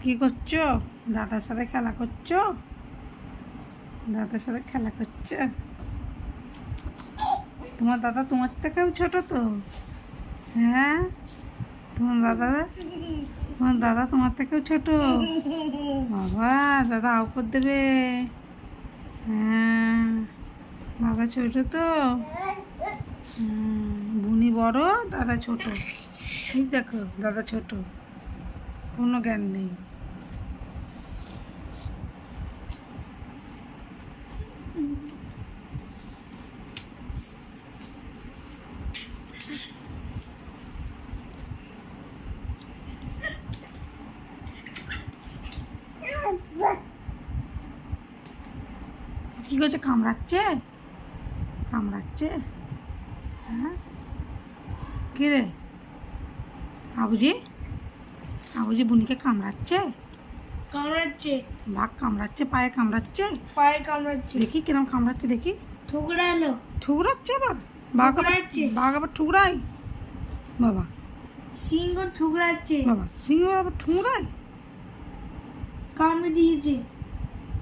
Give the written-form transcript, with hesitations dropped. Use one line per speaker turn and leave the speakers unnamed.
কি করছো? দাদার সাথে খেলা করছো? দাদার সাথে খেলা করছো? তোমার দাদা তোমার থেকেও ছোট তো? হ্যাঁ, তোমার দাদা তোমার থেকেও ছোট। বাবা, দাদা আউ করে দেবে। হ্যাঁ, দাদা ছোট তো। বুনি বড়, দাদা ছোট। এই দেখো, দাদা ছোট, কোনো জ্ঞান নেই। কি করছে? কামড়াচ্ছে? কামড়াচ্ছে? হ্যাঁ, কি রে আবুজি? আবুজি বুনিকে কামড়াচ্ছে?
কামড়াচ্ছে,
বাঘ কামড়াচ্ছে? পায়ে কামড়াচ্ছে?
পায়ে কামড়াচ্ছে,
দেখি কিরম কামড়াচ্ছে দেখি।
ঠুকরালো,
ঠুকরাচ্ছে আবার?
ঠুকরাচ্ছে।
বাঘ আবার ঠুকরাই? বাবা,
সিংহ ঠুকরাচ্ছে,
বাবা সিংহ আবার ঠুকরাই?
কামড়ে দিয়েছে।